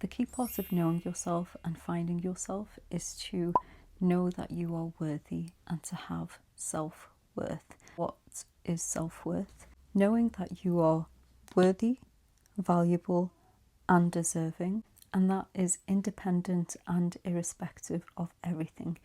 The key part of knowing yourself and finding yourself is to know that you are worthy and to have self-worth. What is self-worth? Knowing that you are worthy, valuable, and deserving, and that is independent and irrespective of everything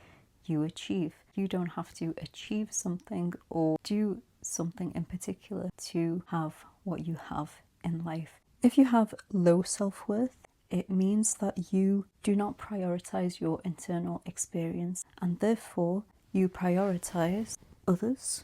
you achieve. You don't have to achieve something or do something in particular to have what you have in life. If you have low self-worth, it means that you do not prioritize your internal experience, and therefore you prioritize others'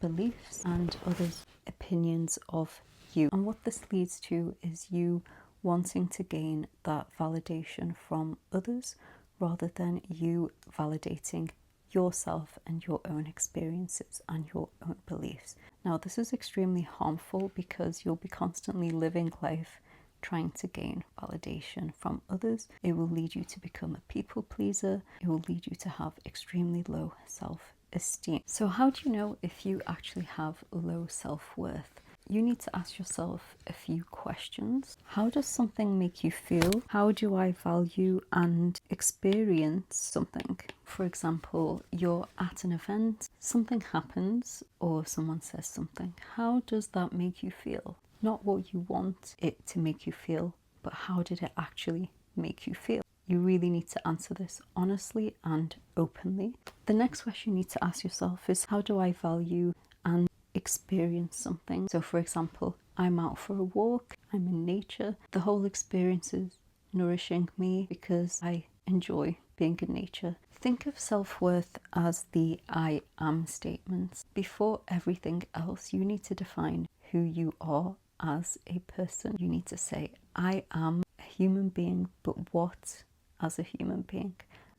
beliefs and others' opinions of you. And what this leads to is you wanting to gain that validation from others rather than you validating yourself and your own experiences and your own beliefs. Now, this is extremely harmful because you'll be constantly living life trying to gain validation from others. It will lead you to become a people pleaser. It will lead you to have extremely low self-esteem. So how do you know if you actually have low self-worth? You need to ask yourself a few questions. How does something make you feel? How do I value and experience something? For example, you're at an event, something happens, or someone says something. How does that make you feel? Not what you want it to make you feel, but how did it actually make you feel? You really need to answer this honestly and openly. The next question you need to ask yourself is, how do I value and experience something? So for example, I'm out for a walk, I'm in nature, the whole experience is nourishing me because I enjoy being in nature. Think of self-worth as the I am statements. Before everything else, you need to define who you are as a person. You need to say, I am a human being, but what as a human being?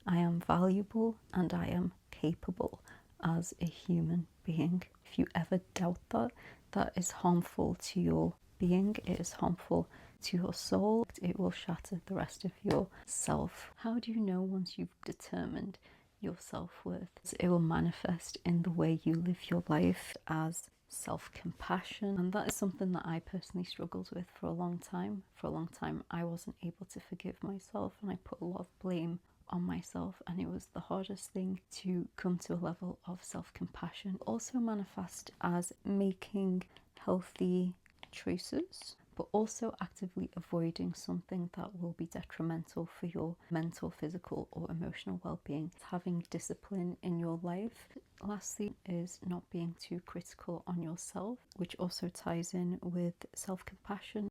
I am valuable and I am capable as a human being. If you ever doubt that, that is harmful to your being, it is harmful to your soul, it will shatter the rest of your self. How do you know once you've determined your self-worth? It will manifest in the way you live your life as self-compassion, and that is something that I personally struggled with for a long time. For a long time I wasn't able to forgive myself and I put a lot of blame on myself, and it was the hardest thing to come to a level of self-compassion. Also manifest as making healthy choices, but also actively avoiding something that will be detrimental for your mental, physical or emotional well-being. Having discipline in your life. Lastly is not being too critical on yourself, which also ties in with self-compassion.